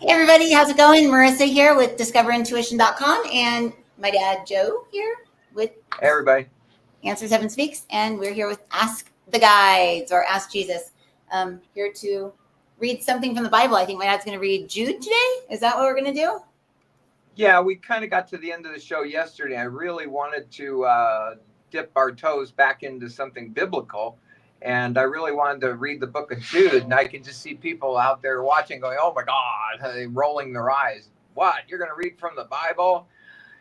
Hey everybody, how's it going? Marisa here with discoverintuition.com and my dad Joe here with Hey, everybody. Answers Heaven Speaks, and we're here with Ask the Guides or Ask Jesus. Here to read something from the Bible. I think my dad's going to read Jude today. Is that what we're going to do? Yeah, we kind of got to the end of the show yesterday. I really wanted to dip our toes back into something biblical, and I really wanted to read the book of Jude. And I can just see people out there watching going, oh my God, rolling their eyes. What? You're going to read from the Bible?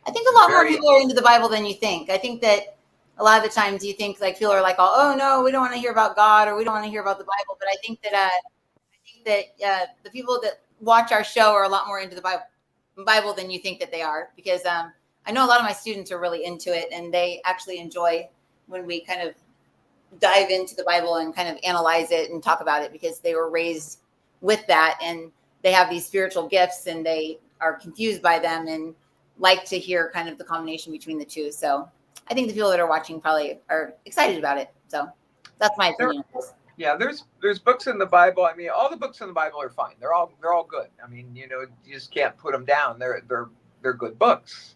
I think a lot more people are into the Bible than you think. I think that a lot of the times you think like people are like, oh no, we don't want to hear about God or we don't want to hear about the Bible. But I think that the people that watch our show are a lot more into the Bible than you think that they are, because I know a lot of my students are really into it and they actually enjoy when we kind of dive into the Bible and kind of analyze it and talk about it, because they were raised with that and they have these spiritual gifts and they are confused by them and like to hear kind of the combination between the two. So I think the people that are watching probably are excited about it. So that's my opinion. Yeah, there's books in the Bible. I mean, all the books in the Bible are fine. They're all good. I mean, you just can't put them down. They're good books,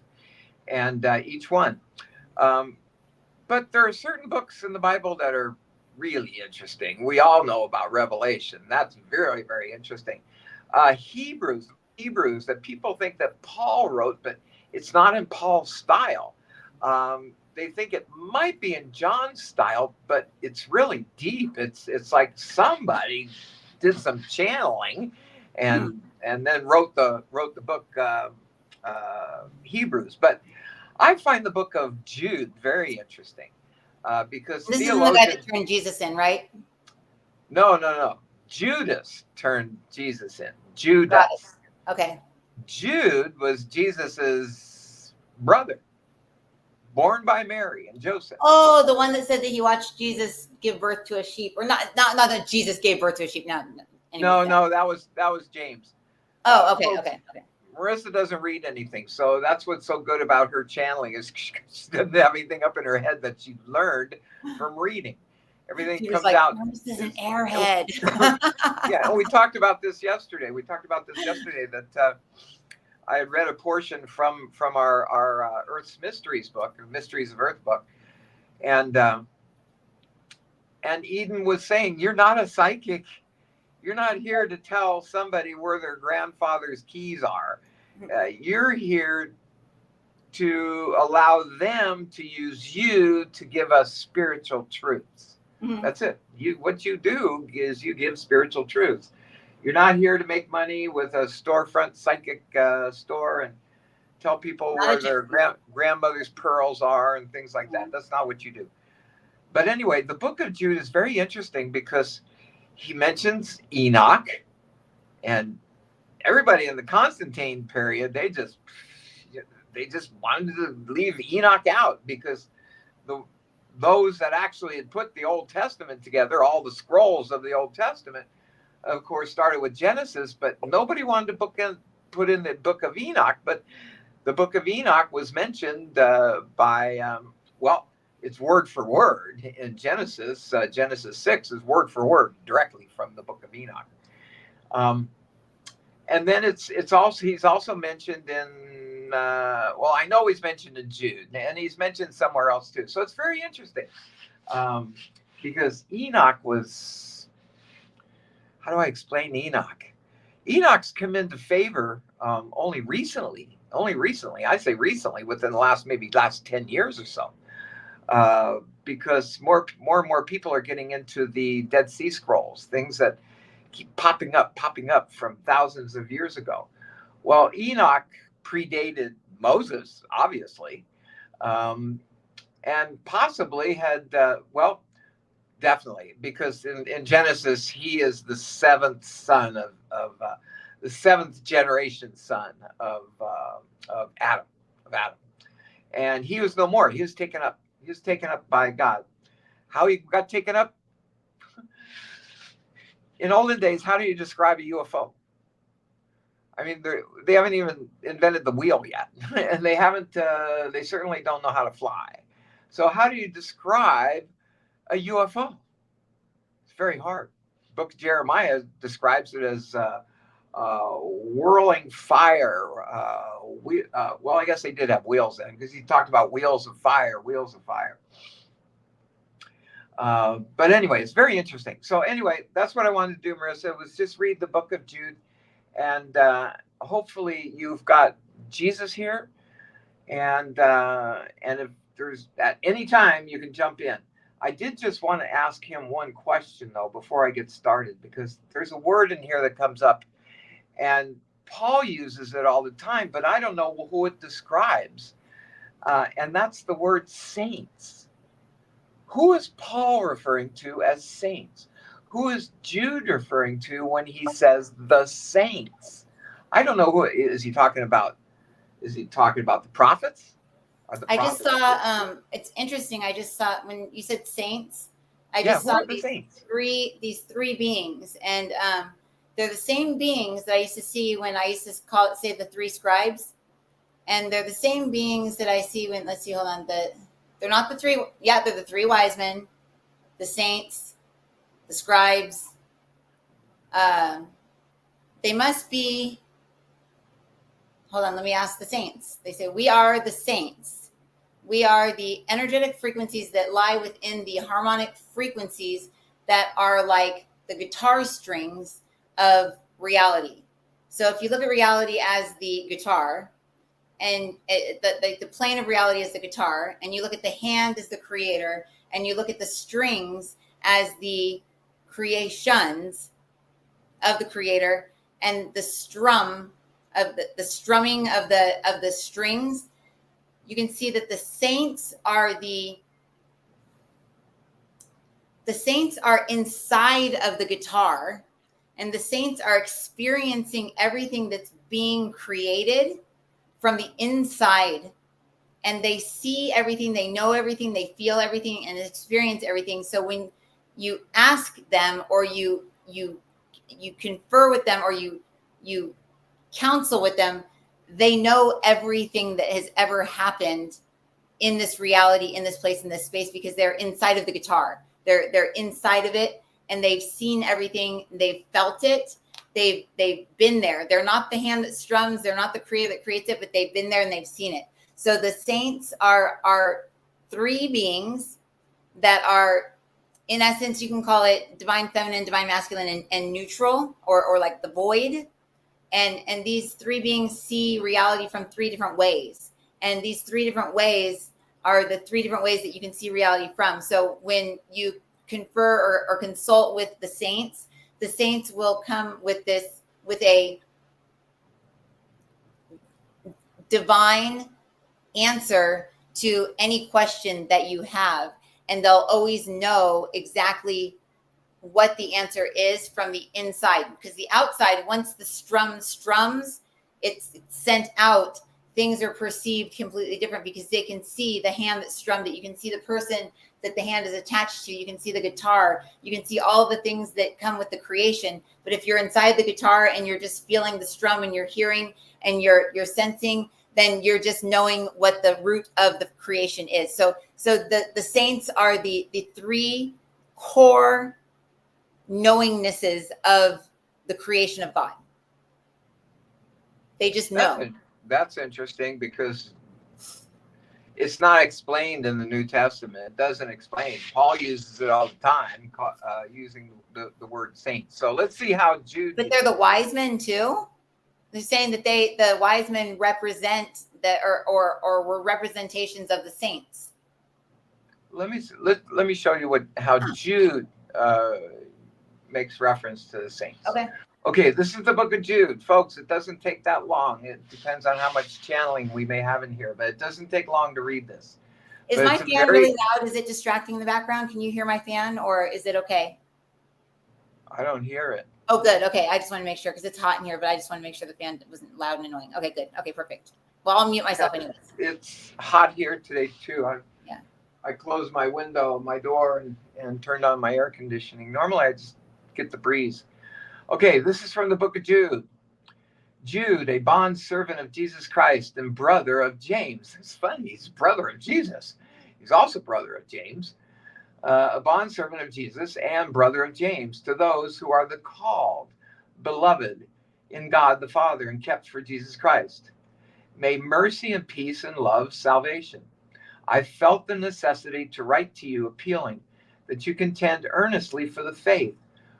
and each one. But there are certain books in the Bible that are really interesting. We all know about Revelation. That's very, very interesting. Hebrews that people think that Paul wrote, but it's not in Paul's style. They think it might be in John's style, but it's really deep. It's like somebody did some channeling, and then wrote the book Hebrews. But I find the book of Jude very interesting because this isn't the guy that turned Jesus in, right? No. Judas turned Jesus in. Judas. Okay. Jude was Jesus's brother, born by Mary and Joseph. Oh, the one that said that he watched Jesus give birth to a sheep, or not that Jesus gave birth to a sheep. No, that was James. Oh, okay. Marisa doesn't read anything, so that's what's so good about her channeling, is she doesn't have anything up in her head that she learned from reading. Everything comes out. This is an airhead. Yeah, and we talked about this yesterday. That I had read a portion from our Earth's Mysteries book, Mysteries of Earth book, and Eden was saying, "You're not a psychic. You're not here to tell somebody where their grandfather's keys are. You're here to allow them to use you to give us spiritual truths." Mm-hmm. That's it. What you do is you give spiritual truths. You're not here to make money with a storefront psychic store and tell people where their grandmother's pearls are and things like that. That's not what you do. But anyway, the book of Jude is very interesting because he mentions Enoch, and everybody in the Constantine period, they just wanted to leave Enoch out, because those that actually had put the Old Testament together, all the scrolls of the Old Testament, of course, started with Genesis, but nobody wanted to put in the book of Enoch. But the book of Enoch was mentioned by it's word for word in Genesis. Genesis 6 is word for word directly from the book of Enoch. And then he's also mentioned in, I know he's mentioned in Jude, and he's mentioned somewhere else too. So it's very interesting because Enoch was, how do I explain Enoch? Enoch's come into favor only recently. I say recently, within the last 10 years or so. Because more and more people are getting into the Dead Sea Scrolls, things that keep popping up from thousands of years ago. Well, Enoch predated Moses, obviously, and possibly had, definitely, because in Genesis, he is the seventh son of the seventh generation son of Adam, and he was no more. He was taken up. He was taken up by God. How he got taken up? In olden days, how do you describe a UFO? I mean, they haven't even invented the wheel yet, and they haven't. They certainly don't know how to fly. So how do you describe a UFO? It's very hard. The book of Jeremiah describes it as whirling fire. Well, I guess they did have wheels then, because he talked about wheels of fire, wheels of fire. But anyway, it's very interesting. So anyway, that's what I wanted to do, Marisa, was just read the book of Jude, and hopefully you've got Jesus here, and if there's at any time you can jump in. I did just want to ask him one question though before I get started, because there's a word in here that comes up, and Paul uses it all the time, but I don't know who it describes, and that's the word saints. Who is Paul referring to as saints? Who is Jude referring to when he says the saints? I don't know. Who is he talking about? Is he talking about the prophets? I just saw. It's interesting. I just saw when you said saints. I just who saw are the saints? these three beings, and they're the same beings that I used to see when I used to say the three scribes, and they're the same beings that I see when. Let's see. Hold on. They're not the three. Yeah, they're the three wise men, the saints, the scribes. They must be. Hold on. Let me ask the saints. They say we are the saints. We are the energetic frequencies that lie within the harmonic frequencies that are like the guitar strings of reality. So if you look at reality as the guitar, and the plane of reality is the guitar, and you look at the hand as the creator, and you look at the strings as the creations of the creator, and the strum of the strumming of the strings, you can see that the saints are inside of the guitar, and the saints are experiencing everything that's being created from the inside, and they see everything, they know everything, they feel everything, and experience everything. So when you ask them, or you confer with them, or you counsel with them, they know everything that has ever happened in this reality, in this place, in this space, because they're inside of the guitar. They're inside of it, and they've seen everything. They've felt it. They've been there. They're not the hand that strums. They're not the creator that creates it, but they've been there and they've seen it. So the saints are three beings that are, in essence, you can call it divine feminine, divine masculine, and neutral, or like the void. And these three beings see reality from three different ways. And these three different ways are the three different ways that you can see reality from. So when you confer or consult with the saints will come with a divine answer to any question that you have. And they'll always know exactly what the answer is from the inside, because the outside, once the strums, it's sent out, things are perceived completely different, because they can see the hand that strummed it. You can see the person that the hand is attached to. You can see the guitar. You can see all the things that come with the creation. But if you're inside the guitar and you're just feeling the strum, and you're hearing and you're sensing, then you're just knowing what the root of the creation is. So the saints are the three core knowingnesses of the creation of God. They just know. That's interesting, because it's not explained in the New Testament. It doesn't explain. Paul uses it all the time, using the word saint. So let's see how Jude. But they're the wise men too. They're saying that the wise men represent that, or were representations of the saints. Let me show you how Jude makes reference to the saints. Okay, this is the book of Jude, folks. It doesn't take that long. It depends on how much channeling we may have in here, but it doesn't take long to read this. Is my fan really loud? Is it distracting in the background? Can you hear my fan, or is it okay? I don't hear it. Oh, good. Okay, I just want to make sure, because it's hot in here, but I just want to make sure the fan wasn't loud and annoying. Okay, good. Okay, perfect. Well, I'll mute myself anyways. It's hot here today too. I closed my window, my door, and turned on my air conditioning. Normally I just get the breeze. Okay, this is from the book of Jude. Jude, a bond servant of Jesus Christ and brother of James. It's funny, he's brother of Jesus. He's also brother of James. A bondservant of Jesus and brother of James, to those who are the called, beloved, in God the Father and kept for Jesus Christ. May mercy and peace and love salvation. I felt the necessity to write to you appealing that you contend earnestly for the faith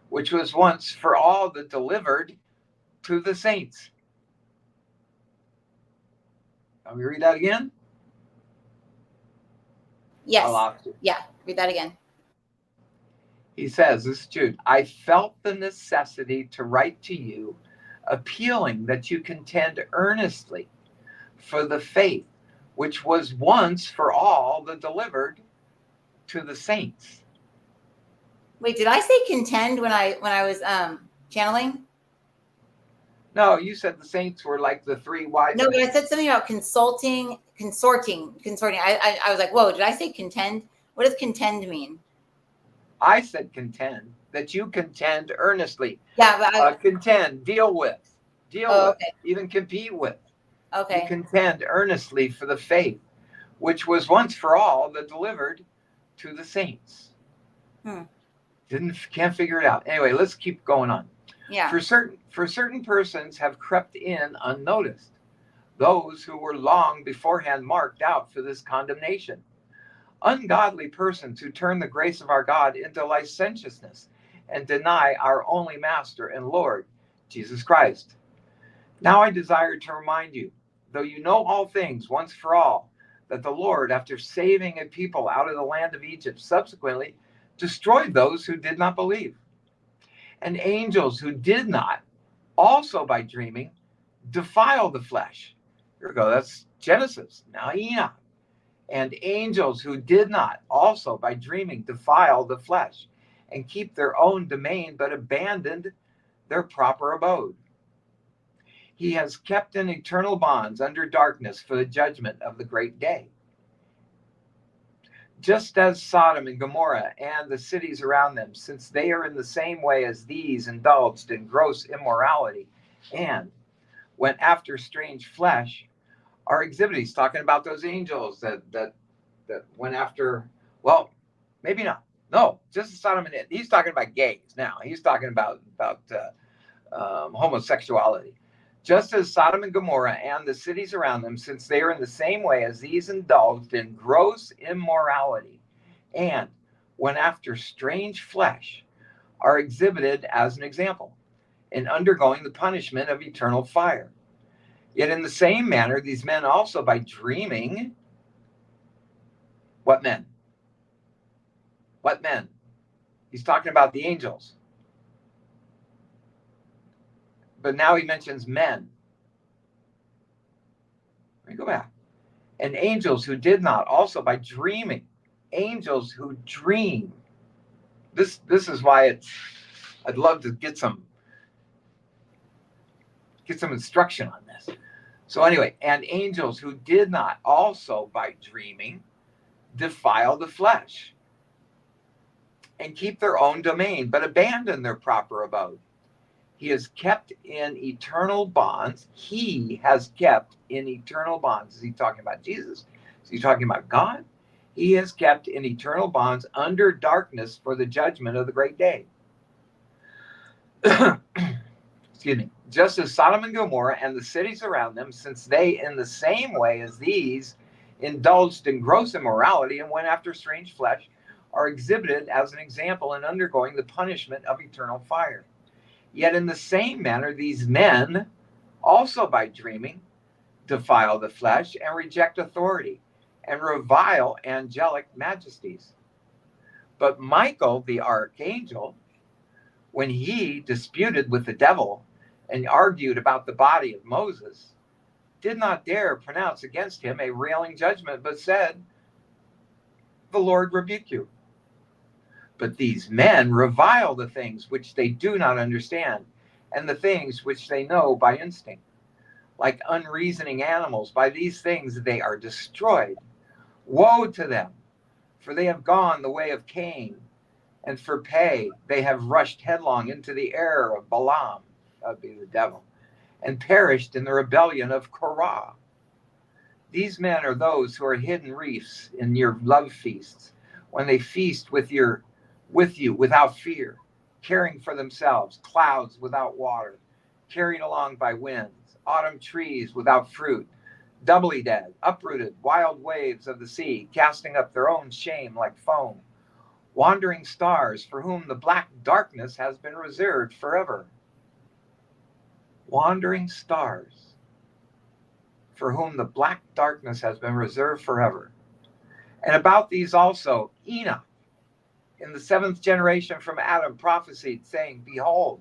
which was once for all that delivered to the saints. Let me read that again. Yes. I lost it. Yeah. Read that again. He says, this is Jude, I felt the necessity to write to you appealing that you contend earnestly for the faith which was once for all the delivered to the saints. Wait, did I say contend when I was channeling? No, you said the saints were like the three wise No, men. but I said something about consorting. I was like, whoa, did I say contend? What does contend mean? I said contend, that you contend earnestly. Yeah, but contend, deal with, okay. even compete with. You Okay. contend earnestly for the faith, which was once for all the delivered to the saints. Can't figure it out. Anyway, let's keep going on. Yeah. For certain persons have crept in unnoticed, those who were long beforehand marked out for this condemnation. Ungodly persons who turn the grace of our God into licentiousness and deny our only Master and Lord, Jesus Christ. Now I desire to remind you, though you know all things once for all, that the Lord, after saving a people out of the land of Egypt, subsequently destroyed those who did not believe. And angels who did not, also by dreaming, defile the flesh. Here we go, that's Genesis. Now Enoch. And angels who did not, also by dreaming, defile the flesh and keep their own domain, but abandoned their proper abode. He has kept in eternal bonds under darkness for the judgment of the great day. Just as Sodom and Gomorrah and the cities around them, since they are in the same way as these indulged in gross immorality and went after strange flesh, are exhibited. He's talking about those angels that went after, well, maybe not. No, just as Sodom and he's talking about gays now. He's talking about homosexuality. Just as Sodom and Gomorrah and the cities around them, since they are in the same way as these indulged in gross immorality and went after strange flesh, are exhibited as an example in undergoing the punishment of eternal fire. Yet in the same manner, these men also, by dreaming, what men? What men? He's talking about the angels. But now he mentions men. Let me go back. And angels who did not, also by dreaming. Angels who dream. This is why I'd love to get some instruction on this. So anyway, and angels who did not, also by dreaming, defile the flesh and keep their own domain, but abandon their proper abode. He is kept in eternal bonds. He has kept in eternal bonds. Is he talking about Jesus? Is he talking about God? He is kept in eternal bonds under darkness for the judgment of the great day. Excuse me. Just as Sodom and Gomorrah and the cities around them, since they, in the same way as these, indulged in gross immorality and went after strange flesh, are exhibited as an example in undergoing the punishment of eternal fire. Yet in the same manner, these men, also by dreaming, defile the flesh and reject authority and revile angelic majesties. But Michael, the archangel, when he disputed with the devil and argued about the body of Moses, did not dare pronounce against him a railing judgment, but said, "The Lord rebuke you." But these men revile the things which they do not understand, and the things which they know by instinct. Like unreasoning animals, by these things they are destroyed. Woe to them, for they have gone the way of Cain, and for pay they have rushed headlong into the error of Balaam, that would be the devil, and perished in the rebellion of Korah. These men are those who are hidden reefs in your love feasts, when they feast with you without fear, caring for themselves, clouds without water, carried along by winds, autumn trees without fruit, doubly dead, uprooted, wild waves of the sea, casting up their own shame like foam, wandering stars for whom the black darkness has been reserved forever. Wandering stars for whom the black darkness has been reserved forever. And about these also, Enoch, in the seventh generation from Adam, prophesied, saying, Behold,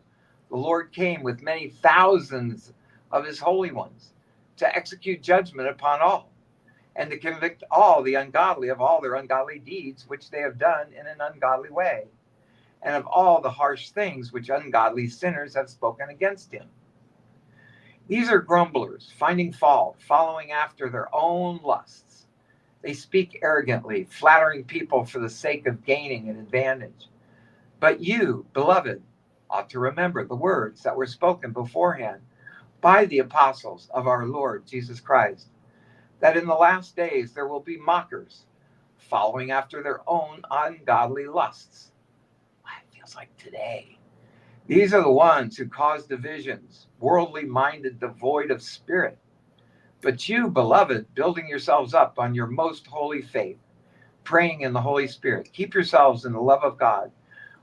the Lord came with many thousands of his holy ones to execute judgment upon all, and to convict all the ungodly of all their ungodly deeds which they have done in an ungodly way, and of all the harsh things which ungodly sinners have spoken against him. These are grumblers, finding fault, following after their own lusts. They speak arrogantly, flattering people for the sake of gaining an advantage. But you, beloved, ought to remember the words that were spoken beforehand by the apostles of our Lord Jesus Christ, that in the last days there will be mockers, following after their own ungodly lusts. It feels like today. These are the ones who cause divisions, worldly minded, devoid of spirit. But you, beloved, building yourselves up on your most holy faith, praying in the Holy Spirit, keep yourselves in the love of God,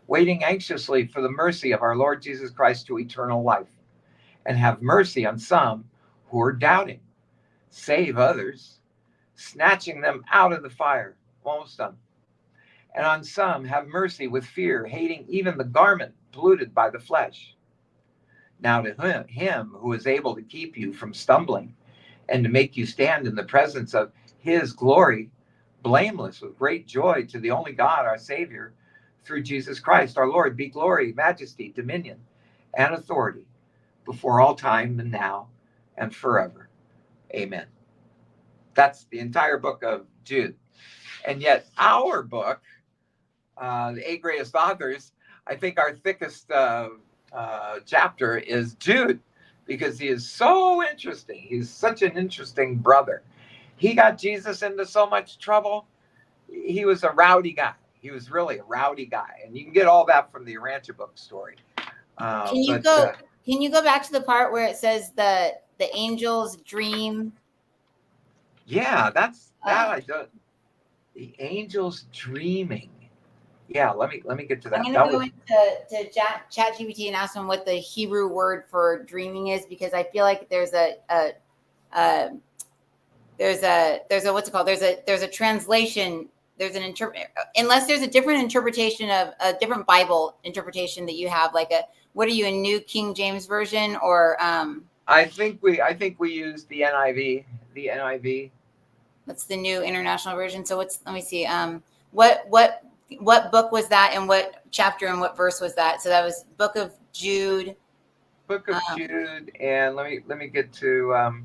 waiting anxiously for the mercy of our Lord Jesus Christ to eternal life, and have mercy on some who are doubting. Save others, snatching them out of the fire. Almost done. And on some have mercy with fear, hating even the garment polluted by the flesh. Now to him who is able to keep you from stumbling and to make you stand in the presence of his glory, blameless with great joy, to the only God, our Savior, through Jesus Christ, our Lord, be glory, majesty, dominion, and authority before all time and now and forever. Amen. That's the entire book of Jude. And yet our book, the eight greatest authors, I think our thickest chapter is Jude, because he is so interesting. He's such an interesting brother. He got Jesus into so much trouble. He was a rowdy guy. He was really a rowdy guy. And you can get all that from the Arancha book story. Can you go back to the part where it says the angels dream? Yeah, that's that I don't. The angels dreaming. Yeah, let me get to that. I'm going to go into ChatGPT and ask them what the Hebrew word for dreaming is, because I feel like there's a what's it called? There's a translation. There's an unless there's a different interpretation of a different Bible interpretation that you have, like what are you, a New King James Version or? I think we use the NIV. The NIV. That's the New International Version. So let me see. What book was that, and what chapter and what verse was that? So that was Book of Jude. Book of Jude, and let me get to.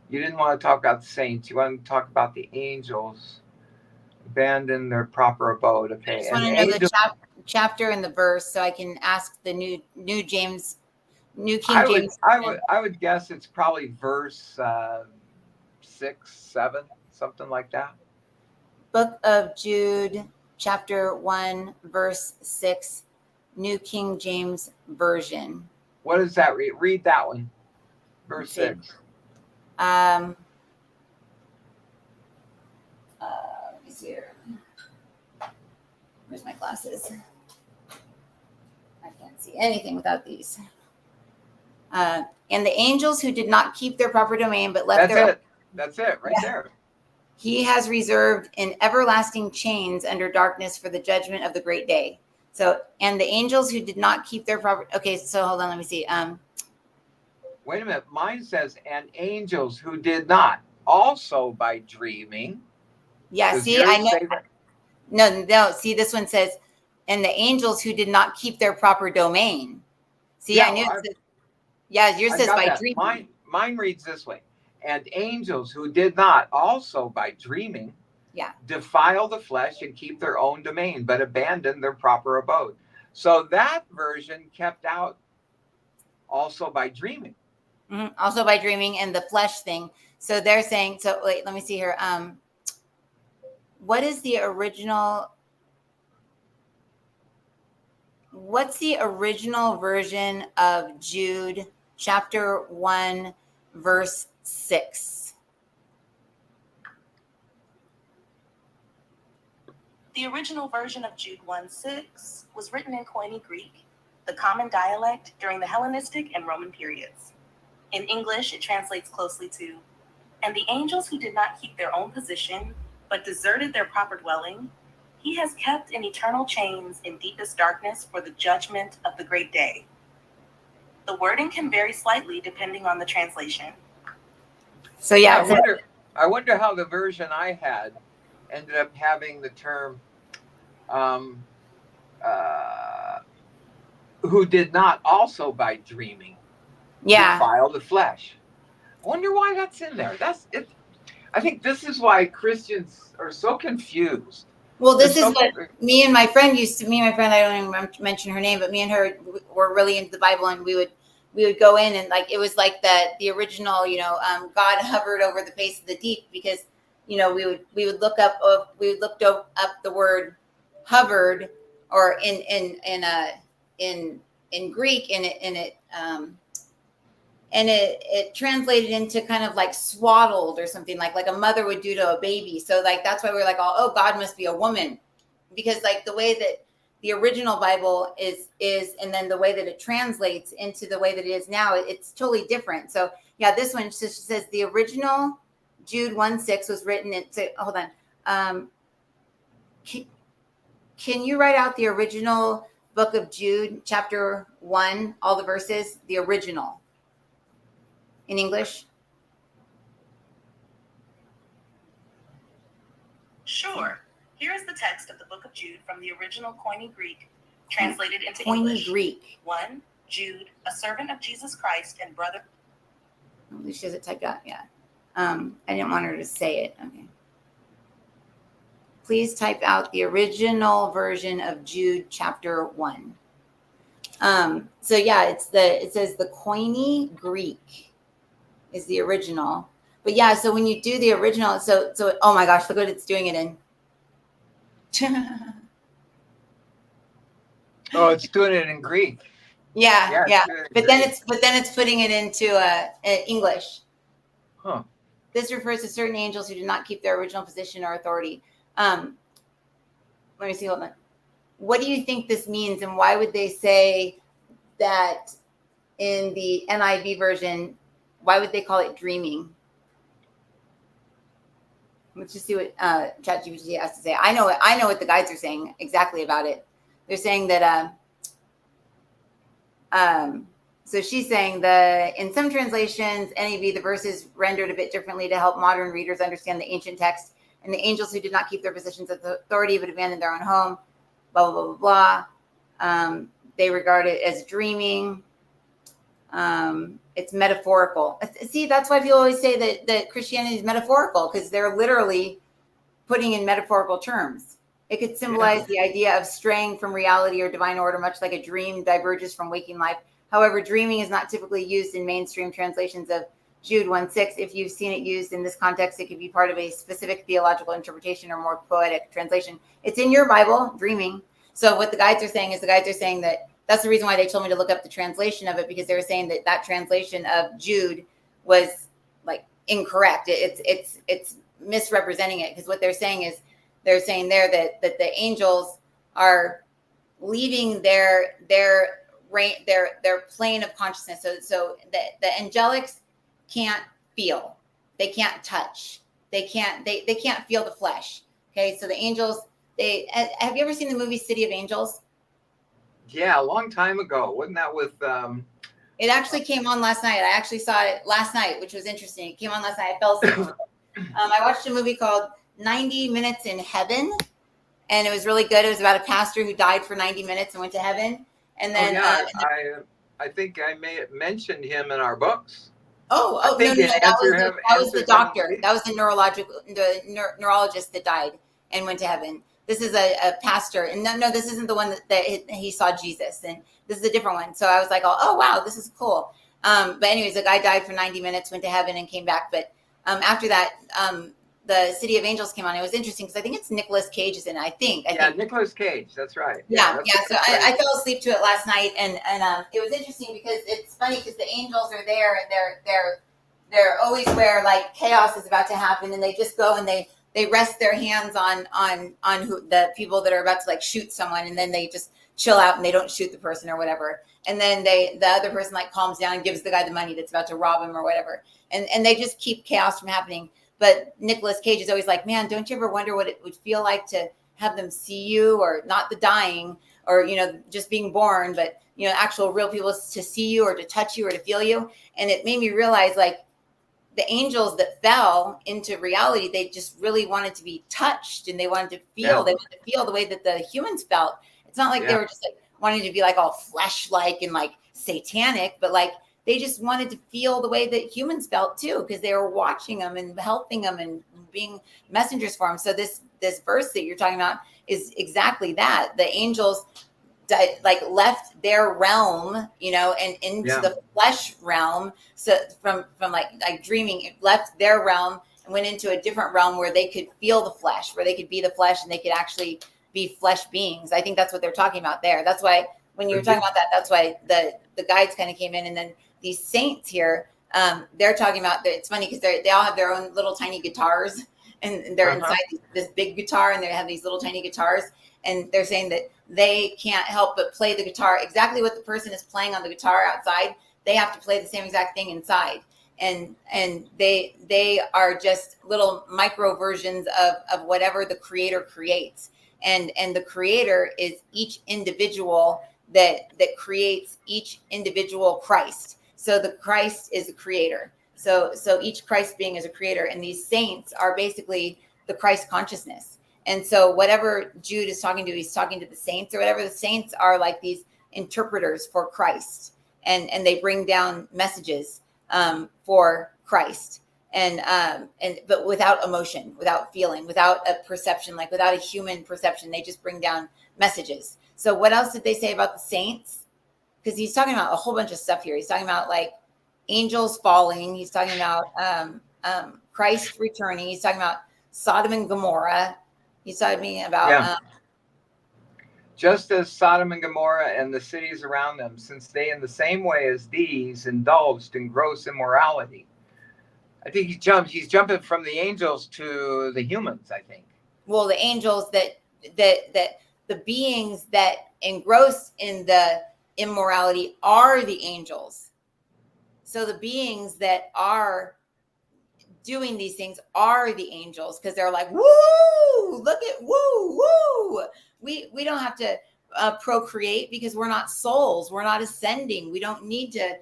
You didn't want to talk about the saints. You wanted to talk about the angels, abandon their proper abode. Okay, I just want to know the chapter and the verse, so I can ask the New King James. I would guess it's probably verse 6, 7, something like that. Book of Jude, chapter 1, verse 6, New King James Version. What does that read? Read that one. Verse 6. Let me see here. Where's my glasses? I can't see anything without these. And the angels who did not keep their proper domain, but left That's it, right there. He has reserved in everlasting chains under darkness for the judgment of the great day. So, and the angels who did not keep their proper. Okay, so hold on, let me see. Wait a minute. Mine says, and angels who did not, also by dreaming. Yeah, see, I know. No. See, this one says, and the angels who did not keep their proper domain. See, yeah, I knew it says, yeah, yours says by dreaming. Mine reads this way. And angels who did not, also by dreaming, defile the flesh and keep their own domain, but abandon their proper abode. So that version kept out also by dreaming. Mm-hmm. Also by dreaming and the flesh thing. So they're saying, so wait, let me see here. What is the original? What's the original version of Jude chapter 1, verse 6. The original version of Jude 1:6 was written in Koine Greek, the common dialect during the Hellenistic and Roman periods. In English, it translates closely to, "And the angels who did not keep their own position, but deserted their proper dwelling, he has kept in eternal chains in deepest darkness for the judgment of the great day." The wording can vary slightly depending on the translation. So yeah, I wonder how the version I had ended up having the term who did not also by dreaming defile the flesh. I wonder why that's in there. That's it. I think this is why Christians are so confused. Well, this is what me and my friend, I don't even mention her name, but me and her were really into the Bible, and we would go in and like, it was like the original, God hovered over the face of the deep, because, we would look up the word hovered, or in Greek, and it translated into kind of like swaddled or something, like a mother would do to a baby. So like, that's why we're like, oh, God must be a woman, because like the way that the original Bible is, and then the way that it translates into the way that it is now, it's totally different. So yeah, this one says the original Jude 1:6 was written in, hold on. Can you write out the original book of Jude, chapter 1, all the verses, the original in English? Sure. Here is the text of the book of Jude from the original Koine Greek, translated into Koine English. Greek. 1. Jude, a servant of Jesus Christ and brother. At least she has it typed out. Yeah. I didn't want her to say it. Okay. Please type out the original version of Jude chapter 1. So yeah, it says the Koine Greek is the original. But yeah, so when you do the original, so oh my gosh, look what it's doing it in. Oh, it's doing it in Greek. Yeah. But then it's putting it into English. Huh. This refers to certain angels who did not keep their original position or authority. Let me see. Hold on. What do you think this means, and why would they say that in the NIV version? Why would they call it dreaming? Let's just see what ChatGPT has to say. I know what the guides are saying exactly about it. They're saying that so she's saying in some translations, NIV, the verse is rendered a bit differently to help modern readers understand the ancient text. And the angels who did not keep their positions of authority but abandoned their own home, blah, blah, blah, blah, blah. They regard it as dreaming. It's metaphorical. See, that's why people always say that Christianity is metaphorical, because they're literally putting in metaphorical terms. It could symbolize the idea of straying from reality or divine order, much like a dream diverges from waking life. However, dreaming is not typically used in mainstream translations of Jude 1:6. If you've seen it used in this context, it could be part of a specific theological interpretation or more poetic translation. It's in your Bible, dreaming. So what the guides are saying is that that's the reason why they told me to look up the translation of it, because they were saying that translation of Jude was like incorrect. It's misrepresenting it, because what they're saying there that the angels are leaving their plane of consciousness. So the angelics can't feel, they can't touch, they can't feel the flesh. Okay, so the angels, have you ever seen the movie City of Angels? Yeah, a long time ago. Wasn't that with It actually came on last night. I actually saw it last night, which was interesting. It came on last night. I fell asleep. I watched a movie called 90 Minutes in Heaven, and it was really good. It was about a pastor who died for 90 minutes and went to heaven. And then I think I may have mentioned him in our books. No, that was the doctor. That was the neurologist that died and went to heaven. This is a pastor, and no, this isn't the one that he saw Jesus, and this is a different one. So I was like, oh wow, this is cool. But anyways, the guy died for 90 minutes, went to heaven, and came back. But after that, the City of Angels came on. It was interesting because I think it's Nicolas Cage is in it. I think. Nicolas Cage. That's right. Yeah. That's So I fell asleep to it last night, and it was interesting because it's funny because the angels are there and they're always where like chaos is about to happen, and they just go and they rest their hands on who the people that are about to like shoot someone, and then they just chill out and they don't shoot the person or whatever. And then the other person like calms down and gives the guy the money that's about to rob him or whatever. And they just keep chaos from happening. But Nicolas Cage is always like, man, don't you ever wonder what it would feel like to have them see you, or not the dying, or, you know, just being born, but, you know, actual real people to see you or to touch you or to feel you. And it made me realize like the angels that fell into reality, they just really wanted to be touched, and they wanted to feel, they wanted to feel the way that the humans felt. It's not like they were just like wanting to be like all flesh-like and like satanic, but like they just wanted to feel the way that humans felt too, because they were watching them and helping them and being messengers for them. So this verse that you're talking about is exactly that. The angels like left their realm, you know, and into the flesh realm. So from like dreaming, it left their realm and went into a different realm where they could feel the flesh, where they could be the flesh and they could actually be flesh beings. I think that's what they're talking about there. That's why when you were talking about that, that's why the guides kind of came in. And then these saints here, they're talking about, it's funny because they all have their own little tiny guitars, and they're inside this big guitar, and they have these little tiny guitars. And they're saying that they can't help but play the guitar exactly what the person is playing on the guitar outside. They have to play the same exact thing inside. And they are just little micro versions of whatever the creator creates. And the creator is each individual that creates each individual Christ. So the Christ is the creator. So each Christ being is a creator, and these saints are basically the Christ consciousness. And so whatever Jude is talking to, he's talking to the saints, or whatever. The saints are like these interpreters for Christ, and they bring down messages for Christ, and but without emotion, without feeling, without a perception, like without a human perception. They just bring down messages. So what else did they say about the saints? Because he's talking about a whole bunch of stuff here. He's talking about like angels falling. He's talking about Christ returning. He's talking about Sodom and Gomorrah. He's talking about just as Sodom and Gomorrah and the cities around them, since they in the same way as these indulged in gross immorality. I think he's jumping from the angels to the humans, I think. Well, the angels that the beings that engross in the immorality are the angels. So the beings that are doing these things are the angels, because they're like, woo, look at woo. We don't have to procreate because we're not souls. We're not ascending. We don't need to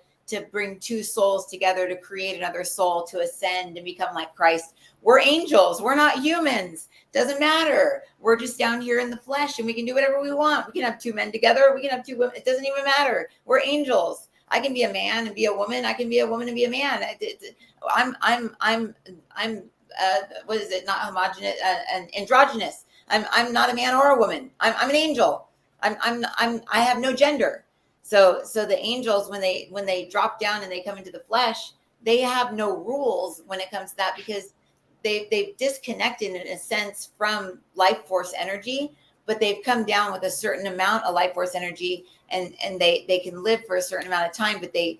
bring two souls together to create another soul to ascend and become like Christ. We're angels. We're not humans. Doesn't matter. We're just down here in the flesh, and we can do whatever we want. We can have two men together. We can have two women. It doesn't even matter. We're angels. I can be a man and be a woman. I can be a woman and be a man. I'm what is it? Not homogenous and androgynous. I'm not a man or a woman. I'm an angel. I have no gender. So the angels, when they drop down and they come into the flesh, they have no rules when it comes to that, because they've disconnected in a sense from life force energy, but they've come down with a certain amount of life force energy, and they can live for a certain amount of time, but they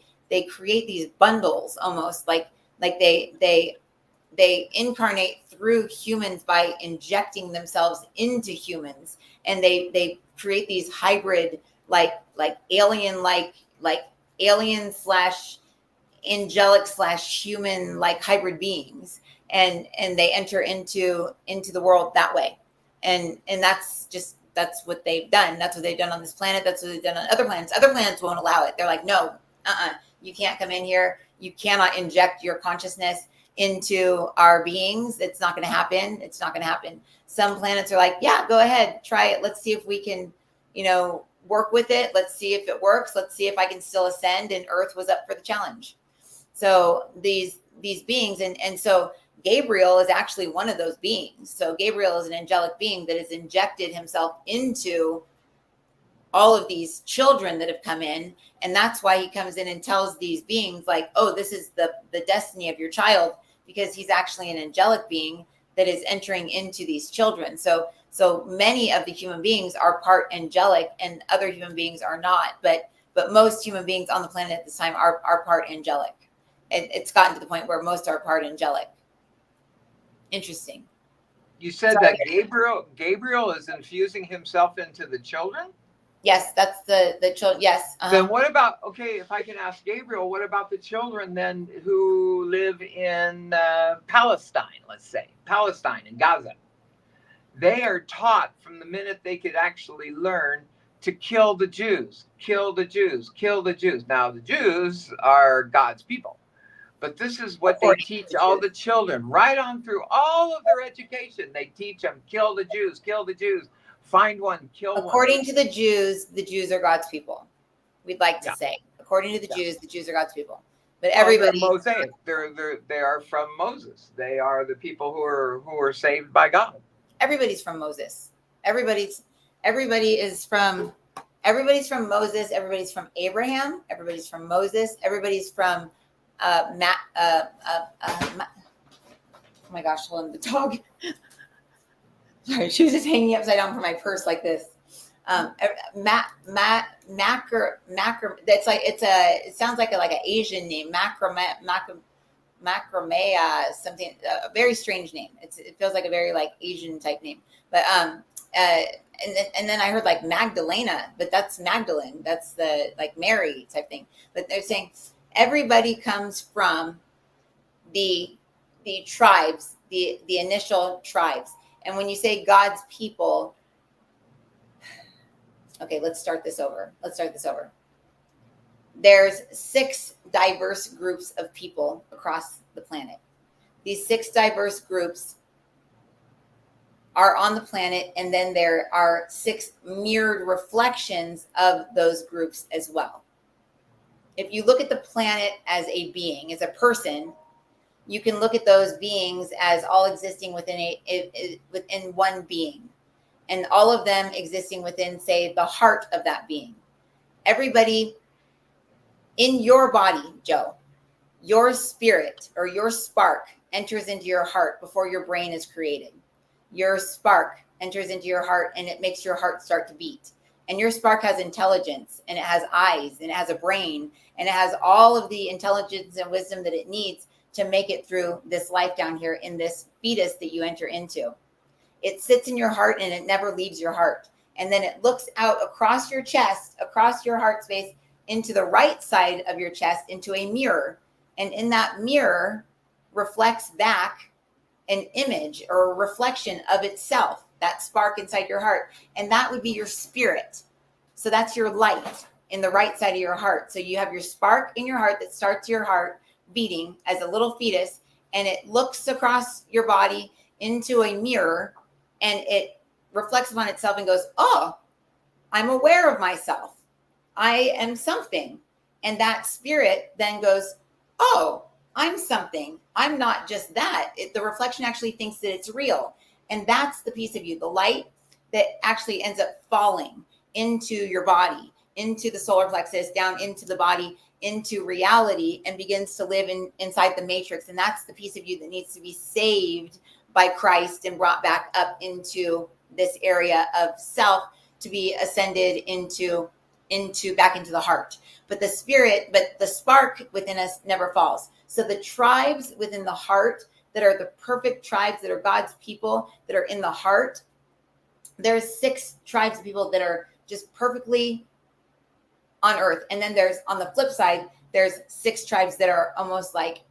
create these bundles, almost like they incarnate through humans by injecting themselves into humans, and they create these hybrid like alien slash angelic slash human like hybrid beings, and they enter into the world that way, and that's what they've done. That's what they've done on this planet. That's what they've done on other planets. Other planets won't allow it. They're like, no, you can't come in here. You cannot inject your consciousness into our beings. It's not going to happen. It's not going to happen. Some planets are like, yeah, go ahead, try it. Let's see if we can, work with it. Let's see if it works. Let's see if I can still ascend. And Earth was up for the challenge. So these beings, and so Gabriel is actually one of those beings. So Gabriel is an angelic being that has injected himself into all of these children that have come in. And that's why he comes in and tells these beings like, oh, this is the destiny of your child, because he's actually an angelic being that is entering into these children. So many of the human beings are part angelic and other human beings are not, but most human beings on the planet at this time are part angelic. It's gotten to the point where most are part angelic. Interesting. You said that Gabriel is infusing himself into the children? Yes, that's the children. Yes. Then what about, okay, if I can ask Gabriel, what about the children then who live in Palestine, let's say, Palestine and Gaza? They are taught from the minute they could actually learn to kill the Jews, kill the Jews, kill the Jews. Now, the Jews are God's people, but this is what they teach all the children right on through all of their education. They teach them, kill the Jews, kill the Jews. Find one, kill one. According to the Jews are God's people. We'd like to say, according to the Jews are God's people. But everybody, they're Mosaic. They are from Moses. They are the people who are saved by God. Everybody's from Moses. Everybody is from Moses. Everybody's from Abraham. Everybody's from Moses. Everybody's from oh my gosh, hold on, the dog. Sorry, she was just hanging upside down from my purse like this. Macro. That's like it sounds like an Asian name. Macramea, something, a very strange name. It feels like a very like Asian type name. But and then I heard like Magdalena, but that's Magdalene. That's the like Mary type thing. But they're saying everybody comes from the tribes, the initial tribes. And when you say God's people, okay, let's start this over. There's 6 diverse groups of people across the planet. These 6 diverse groups are on the planet, and then there are 6 mirrored reflections of those groups as well. If you look at the planet as a being, as a person, you can look at those beings as all existing within within one being, and all of them existing within, say, the heart of that being. Everybody in your body, Joe, your spirit or your spark enters into your heart before your brain is created. Your spark enters into your heart and it makes your heart start to beat. And your spark has intelligence, and it has eyes, and it has a brain, and it has all of the intelligence and wisdom that it needs to make it through this life down here in this fetus that you enter into. It sits in your heart and it never leaves your heart. And then it looks out across your chest, across your heart space, into the right side of your chest, into a mirror. And in that mirror reflects back an image or a reflection of itself, that spark inside your heart. And that would be your spirit. So that's your light in the right side of your heart. So you have your spark in your heart that starts your heart beating as a little fetus, and it looks across your body into a mirror, and it reflects upon itself and goes, oh, I'm aware of myself. I am something. And that spirit then goes, oh, I'm something. I'm not just that. The reflection actually thinks that it's real. And that's the piece of you, the light that actually ends up falling into your body, into the solar plexus, down into the body, into reality, and begins to live inside the matrix. And that's the piece of you that needs to be saved by Christ and brought back up into this area of self to be ascended into back into the heart. But the spirit, but the spark within us never falls. So the tribes within the heart that are the perfect tribes, that are God's people, that are in the heart, there's 6 tribes of people that are just perfectly on earth. And then there's, on the flip side, there's 6 tribes that are almost like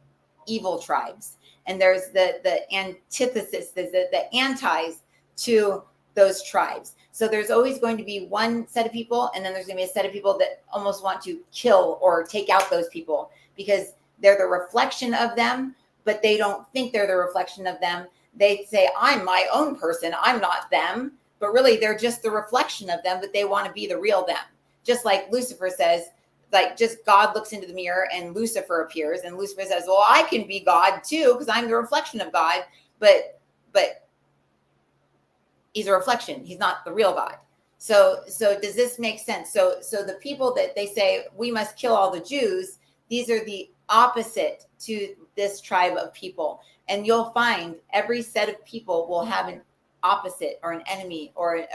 evil tribes. And there's the antithesis, the antis to those tribes. So there's always going to be one set of people, and then there's going to be a set of people that almost want to kill or take out those people because they're the reflection of them, but they don't think they're the reflection of them. They say, I'm my own person, I'm not them, but really they're just the reflection of them, but they want to be the real them. Just like Lucifer says, like, just God looks into the mirror and Lucifer appears, and Lucifer says, well, I can be God too because I'm the reflection of God, but he's a reflection. He's not the real God. So does this make sense? So the people that they say we must kill all the Jews, these are the opposite to this tribe of people. And you'll find every set of people will have an opposite or an enemy or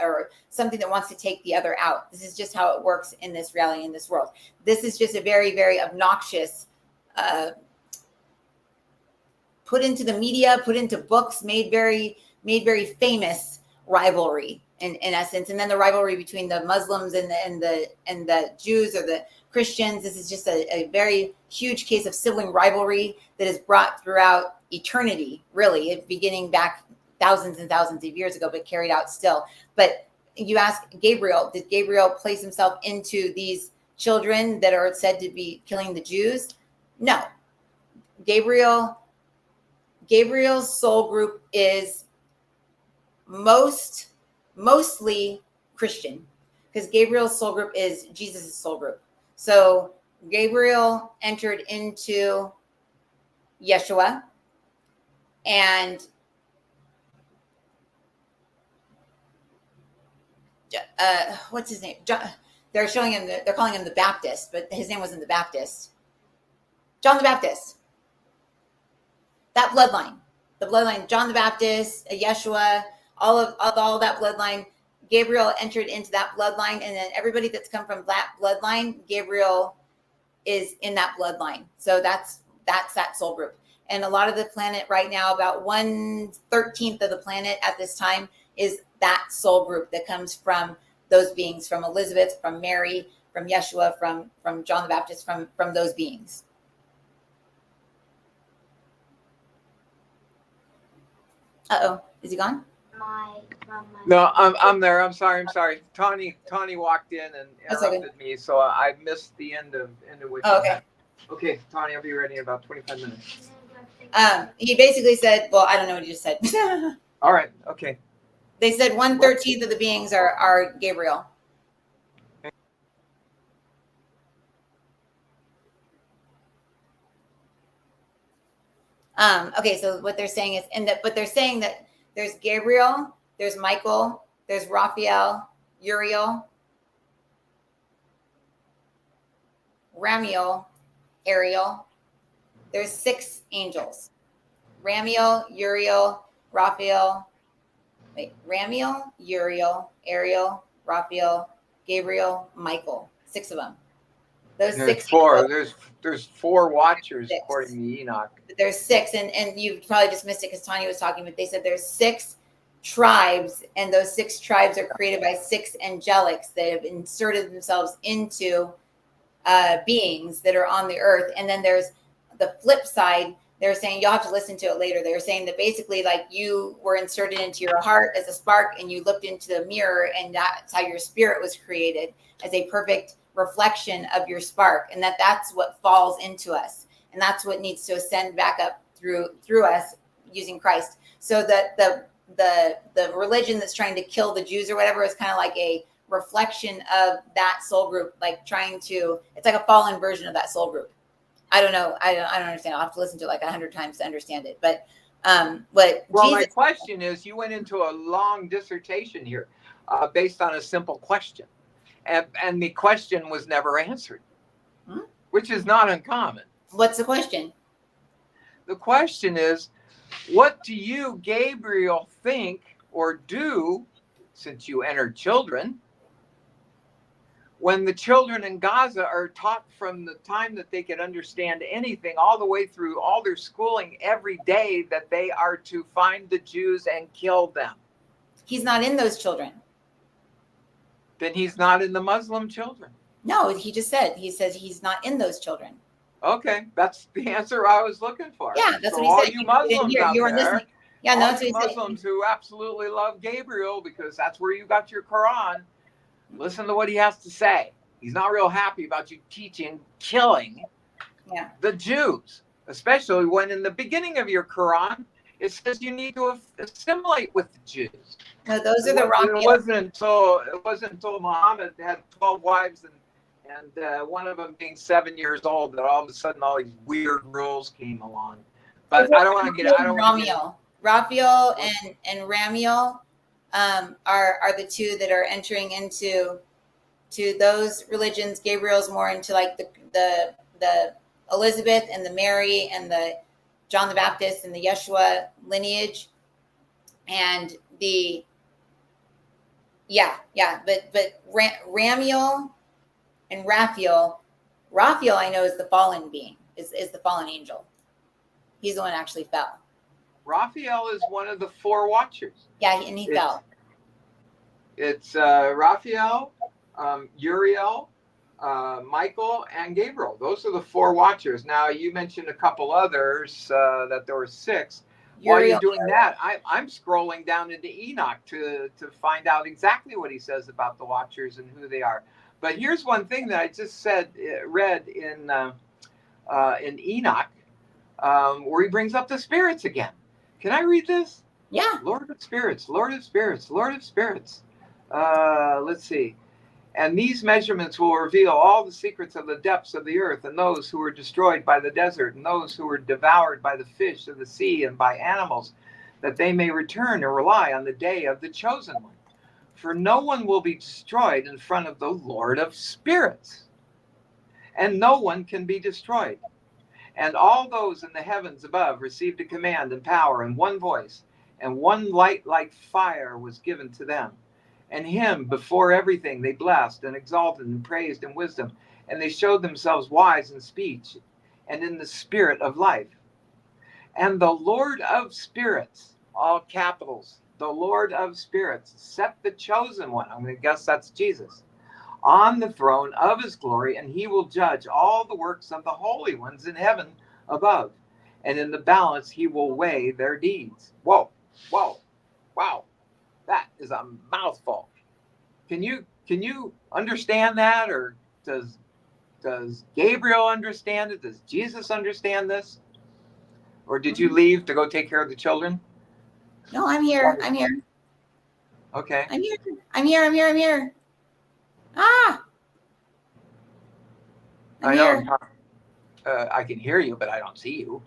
something that wants to take the other out. This is just how it works in this reality, in this world. This is just a very, very obnoxious, put into the media, put into books, made very famous rivalry in essence. And then the rivalry between the Muslims and the Jews or the Christians. This is just a very huge case of sibling rivalry that is brought throughout eternity, really, beginning back thousands and thousands of years ago, but carried out still. But you ask Gabriel, did Gabriel place himself into these children that are said to be killing the Jews? No. Gabriel's soul group is mostly Christian, because Gabriel's soul group is Jesus' soul group. So Gabriel entered into Yeshua, and what's his name? They're showing him, they're calling him the Baptist, but his name wasn't the Baptist. John the Baptist. That bloodline, John the Baptist, Yeshua, all that bloodline. Gabriel entered into that bloodline, and then everybody that's come from that bloodline, Gabriel is in that bloodline. So that's that soul group. And a lot of the planet right now, about 1/13 of the planet at this time, is that soul group that comes from those beings, from Elizabeth, from Mary, from Yeshua, from John the Baptist, from those beings. Uh-oh, is he gone? No, I'm there. I'm sorry. Tawny walked in and interrupted me, so I missed the end of what you okay. had. Okay, Tawny, I'll be ready in about 25 minutes. He basically said, well, I don't know what he just said. All right, okay. They said 1/13 of the beings are Gabriel. Okay, so what they're saying is, but they're saying that there's Gabriel, there's Michael, there's Raphael, Uriel, Ramiel, Ariel. There's 6 angels. Ramiel, Uriel, Raphael. Ramiel, Uriel, Ariel, Raphael, Gabriel, Michael. 6 of them. Those there's 6. Four. There's 4 watchers 6. according to Enoch. There's 6, and you probably just missed it because Tanya was talking, but they said there's 6 tribes, and those 6 tribes are created by 6 angelics that have inserted themselves into beings that are on the earth. And then there's the flip side. They're saying, you'll have to listen to it later. They're saying that basically, like, you were inserted into your heart as a spark, and you looked into the mirror, and that's how your spirit was created, as a perfect reflection of your spark, and that's what falls into us, and that's what needs to ascend back up through us using Christ. So that the religion that's trying to kill the Jews or whatever is kind of like a reflection of that soul group, like it's like a fallen version of that soul group. I don't know. I don't understand. I'll have to listen to it like 100 times to understand it. But my question is, you went into a long dissertation here based on a simple question, and the question was never answered, which is not uncommon. What's the question? The question is, what do you, Gabriel, think or do, since you entered children, when the children in Gaza are taught from the time that they can understand anything all the way through all their schooling every day that they are to find the Jews and kill them? He's not in those children. Then he's not in the Muslim children. No, he says he's not in those children. Okay, that's the answer I was looking for. Yeah, that's so what he said. All you Muslims out there, listening. Yeah, no, all you Muslims who absolutely love Gabriel because that's where you got your Quran, listen to what he has to say. He's not real happy about you teaching killing the Jews, especially when in the beginning of your Quran, it says you need to assimilate with the Jews. No, those are the wrong. It wasn't until Muhammad had 12 wives and one of them being 7 years old that all of a sudden all these weird rules came along. But I don't want to get. Raphael and Ramiel are the 2 that are entering into those religions. Gabriel's more into like the Elizabeth and the Mary and the John the Baptist and the Yeshua lineage, and the but Ramiel and Raphael I know is the fallen being, is the fallen angel. He's the one who actually fell. Raphael is one of the 4 watchers. Yeah, and he fell. It's Raphael, Uriel, Michael, and Gabriel. Those are the 4 watchers. Now, you mentioned a couple others, that there were 6. While you're doing that, I'm scrolling down into Enoch to find out exactly what he says about the watchers and who they are. But here's one thing that I just read in Enoch, where he brings up the spirits again. Can I read this? Yeah. Lord of spirits, Lord of spirits, Lord of spirits. Let's see. And these measurements will reveal all the secrets of the depths of the earth, and those who were destroyed by the desert, and those who were devoured by the fish of the sea and by animals, that they may return and rely on the day of the chosen one. For no one will be destroyed in front of the Lord of spirits, and no one can be destroyed. And all those in the heavens above received a command and power and one voice, and one light like fire was given to them. And him before everything they blessed and exalted and praised in wisdom, and they showed themselves wise in speech and in the spirit of life. And the Lord of spirits, all capitals, the Lord of spirits, set the chosen one, I'm going to guess that's Jesus, on the throne of his glory, and he will judge all the works of the holy ones in heaven above. And in the balance he will weigh their deeds. Whoa, whoa, wow. That is a mouthful. Can you understand that, or does Gabriel understand it? Does Jesus understand this? Or did you leave to go take care of the children? No, I'm here. I'm here. Okay. I'm here. Ah. I'm here. I can hear you, but I don't see you.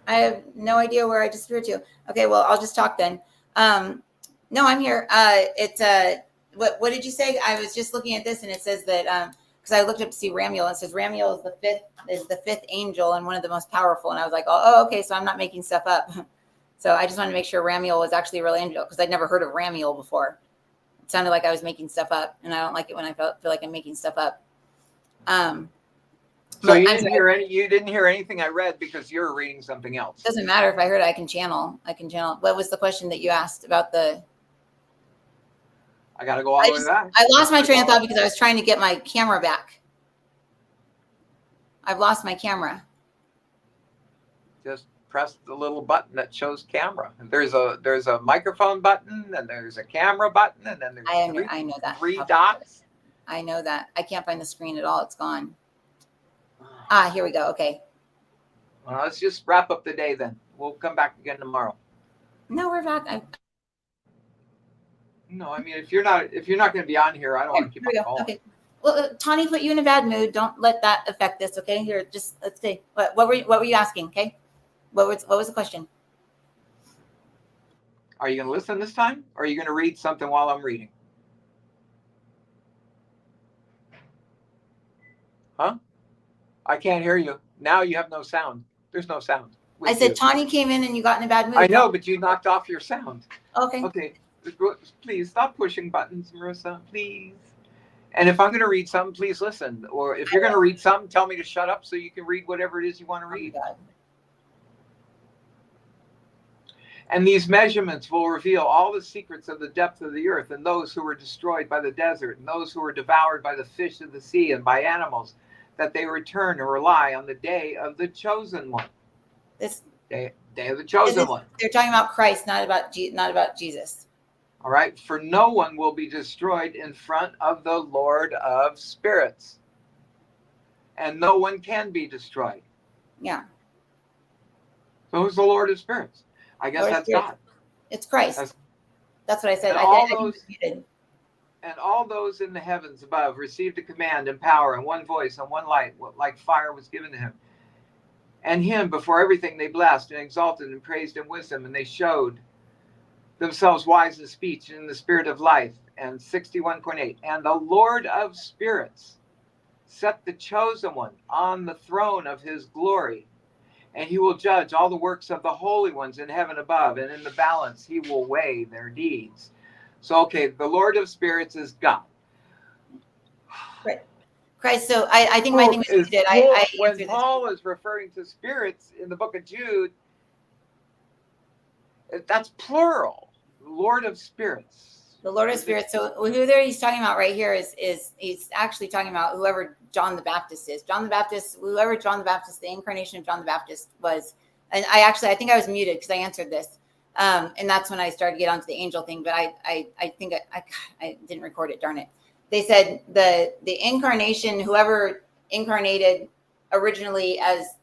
I have no idea where I disappeared to. Okay, well, I'll just talk then. No, I'm here. What did you say? I was just looking at this, and it says that because I looked up to see Ramiel, and it says Ramiel is the fifth angel and one of the most powerful. And I was like, oh, okay, so I'm not making stuff up. So I just wanted to make sure Ramiel was actually a real angel, because I'd never heard of Ramiel before. It sounded like I was making stuff up, and I don't like it when I feel like I'm making stuff up. So you didn't hear anything I read because you're reading something else. It doesn't matter if I heard it. I can channel. What was the question that you asked about the? I got to go all the way back. I lost my train of thought because I was trying to get my camera back. I've lost my camera. Just press the little button that shows camera. There's a microphone button, and there's a camera button, and then there's I know that. 3 dots. I know that. I can't find the screen at all. It's gone. Here we go. Okay. Well, let's just wrap up the day then. We'll come back again tomorrow. No, we're back. No, I mean, if you're not going to be on here, I don't want to keep on going. Okay. Well, Tawny put you in a bad mood. Don't let that affect this. Okay. Here, just let's see. What were you asking? Okay. What was the question? Are you going to listen this time, or are you going to read something while I'm reading? Huh? I can't hear you. Now you have no sound. There's no sound. I said Tawny came in and you got in a bad mood. I know, but you knocked off your sound. Okay. Okay. Please stop pushing buttons, Marisa. Please. And if I'm going to read something, please listen. Or if you're going to read something, tell me to shut up so you can read whatever it is you want to read. Oh, and these measurements will reveal all the secrets of the depth of the earth, and those who were destroyed by the desert, and those who were devoured by the fish of the sea and by animals, that they return and rely on the day of the chosen one. This day of the chosen one. They're talking about Christ, not about Jesus. All right. For no one will be destroyed in front of the Lord of spirits, and no one can be destroyed. Yeah. So who's the Lord of spirits? I guess that's God. It's Christ. That's what I said. And all those in the heavens above received a command and power and one voice and one light, like fire was given to him. And him before everything they blessed and exalted and praised in wisdom, and they showed themselves wise in speech and in the spirit of life. And 61.8. And the Lord of spirits set the chosen one on the throne of his glory, and he will judge all the works of the holy ones in heaven above, and in the balance he will weigh their deeds. So, okay, the Lord of spirits is God. Right. Christ. So I think my thing was Is muted. I when answered this. Paul is referring to spirits in the book of Jude, that's plural. Lord of spirits. The Lord of Spirits. So who there he's talking about right here is he's actually talking about whoever John the Baptist is. John the Baptist, whoever John the Baptist, the incarnation of John the Baptist was. And I think I was muted because I answered this. And that's when I started to get onto the angel thing. But I think I didn't record it. Darn it. They said the incarnation, whoever incarnated originally as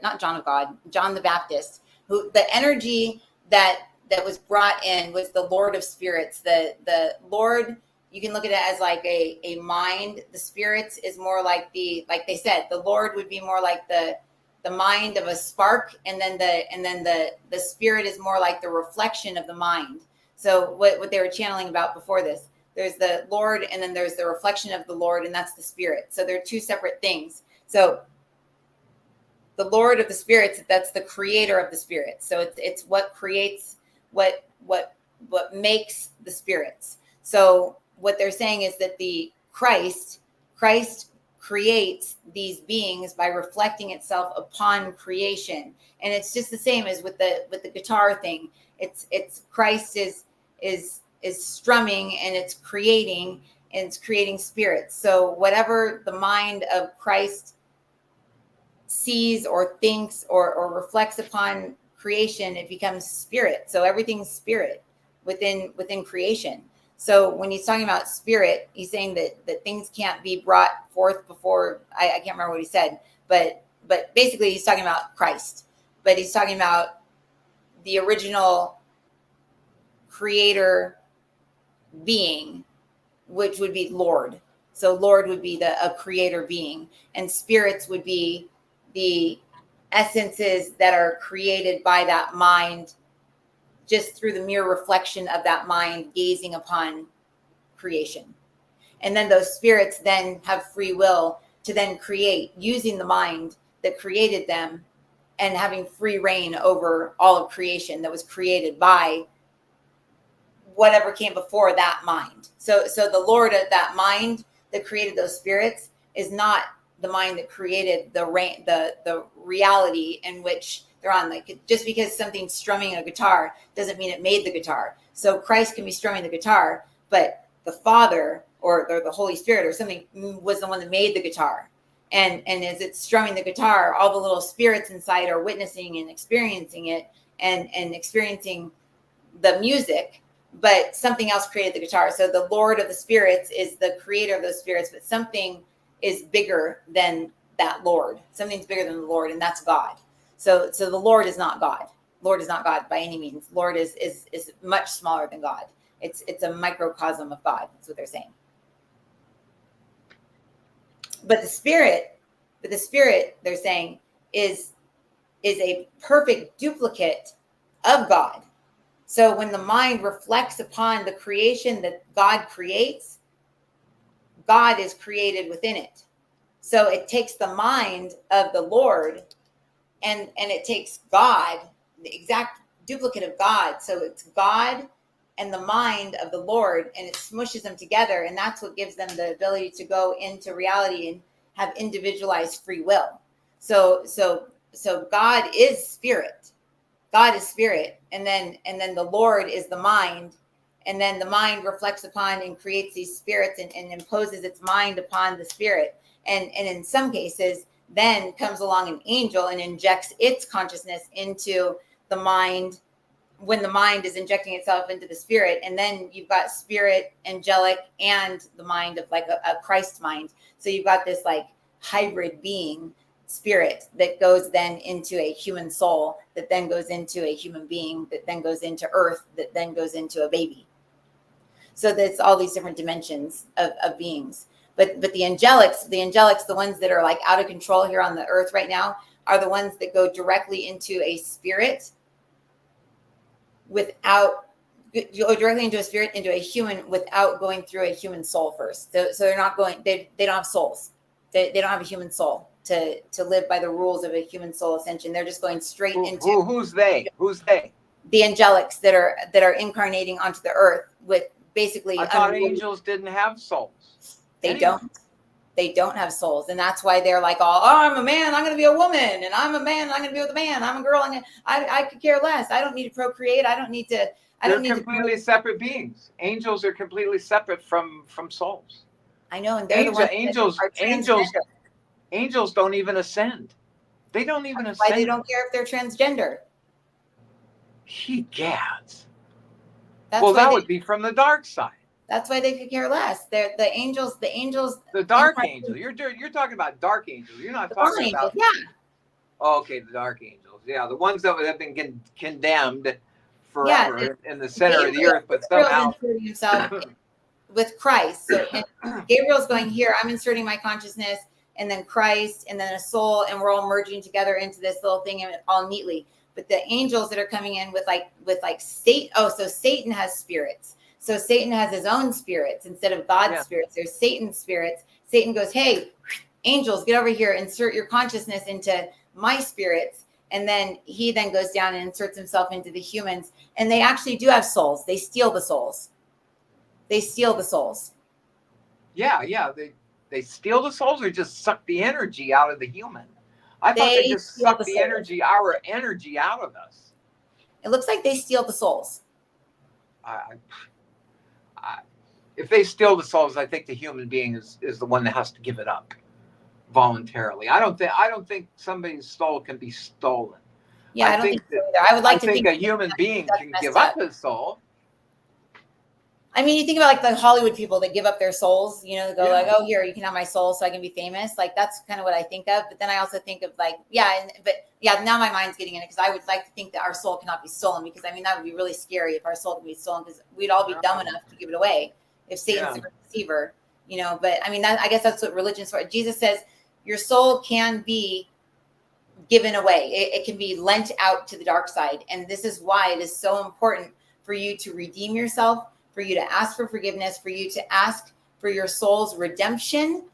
not John of God, John the Baptist, who the energy that was brought in was the Lord of Spirits. The Lord, you can look at it as like a mind. The spirits is more like like they said, the Lord would be more like the mind of a spark, and then the spirit is more like the reflection of the mind. So what they were channeling about before this, there's the Lord, and then there's the reflection of the Lord, and that's the spirit. So they're two separate things. So the Lord of the spirits, that's the creator of the spirits. So it's what creates what makes the spirits. So what they're saying is that the Christ creates these beings by reflecting itself upon creation. And it's just the same as with the guitar thing. It's Christ is strumming, and it's creating spirits. So whatever the mind of Christ sees or thinks or reflects upon creation, it becomes spirit. So everything's spirit within creation. So when he's talking about spirit, he's saying that things can't be brought forth before, I can't remember what he said, but basically he's talking about Christ, but he's talking about the original creator being, which would be Lord. So Lord would be a creator being, and spirits would be the essences that are created by that mind, just through the mere reflection of that mind gazing upon creation. And then those spirits then have free will to then create, using the mind that created them, and having free reign over all of creation that was created by whatever came before that mind. So the Lord of that mind that created those spirits is not the mind that created the reality in which they're on. Like, just because something's strumming a guitar doesn't mean it made the guitar. So Christ can be strumming the guitar, but the Father or the Holy Spirit or something was the one that made the guitar. And as it's strumming the guitar, all the little spirits inside are witnessing and experiencing it, and experiencing the music, but something else created the guitar. So the Lord of the spirits is the creator of those spirits, but something is bigger than that Lord. Something's bigger than the Lord, and that's God. So the Lord is not God. Lord is not God by any means. Lord is much smaller than God. It's a microcosm of God. That's what they're saying. But the spirit, they're saying, is a perfect duplicate of God. So when the mind reflects upon the creation that God creates, God is created within it. So it takes the mind of the Lord, and it takes God, the exact duplicate of God. So it's God and the mind of the Lord, and it smushes them together. And that's what gives them the ability to go into reality and have individualized free will. So God is spirit. God is spirit. And then the Lord is the mind. And then the mind reflects upon and creates these spirits and imposes its mind upon the spirit. And in some cases, then comes along an angel and injects its consciousness into the mind, when the mind is injecting itself into the spirit. And then you've got spirit, angelic, and the mind of like a Christ mind. So you've got this like hybrid being, spirit, that goes then into a human soul, that then goes into a human being, that then goes into earth, that then goes into a baby. So there's all these different dimensions of beings. But the angelics, the ones that are like out of control here on the earth right now, are the ones that go directly into a spirit without, you go directly into a spirit, into a human, without going through a human soul first. So they're not going, they don't have souls. They don't have a human soul to live by the rules of a human soul ascension. They're just going straight into Who's they? Who's they? the angelics that are incarnating onto the earth with basically I thought angels didn't have souls. They don't have souls, and that's why they're like, oh, I'm a man, I'm going to be a woman, and I'm a man, I'm going to be with a man. I'm a girl, I could care less. I don't need to procreate. I don't need to. They're completely separate beings. Angels are completely separate from souls. I know, and they're the ones angels don't even ascend. They don't even ascend. Why they don't care if they're transgender? Gads. Well, that would be from the dark side. That's why they could care less. They're the angels. The dark angel. You're talking about dark angels. You're not talking about. Yeah. Oh, okay, the dark angels. Yeah, the ones that have been condemned forever in the center of the earth, but somehow himself with Christ. So Gabriel's going, here, I'm inserting my consciousness, and then Christ, and then a soul, and we're all merging together into this little thing, and all neatly. But the angels that are coming in with Satan. Oh, so Satan has spirits. So Satan has his own spirits instead of God's spirits. There's Satan's spirits. Satan goes, hey, angels, get over here, insert your consciousness into my spirits. And then he then goes down and inserts himself into the humans. And they actually do have souls. They steal the souls. Yeah. They steal the souls or just suck the energy out of the human. I thought they just suck the energy, our energy out of us. It looks like they steal the souls. If they steal the souls, I think the human being is the one that has to give it up voluntarily. I don't think somebody's soul can be stolen. Yeah, I don't think so either. I would like to think a human being can give up his soul. I mean, you think about like the Hollywood people that give up their souls, they go like, oh, here, you can have my soul so I can be famous. Like, that's kind of what I think of. But then I also think of like, now my mind's getting in it, because I would like to think that our soul cannot be stolen, because I mean, that would be really scary if our soul could be stolen, because we'd all be dumb enough to give it away if Satan's a deceiver, but I mean, I guess that's what religion's for. Jesus says your soul can be given away. It can be lent out to the dark side. And this is why it is so important for you to redeem yourself, for you to ask for forgiveness, for you to ask for your soul's redemption,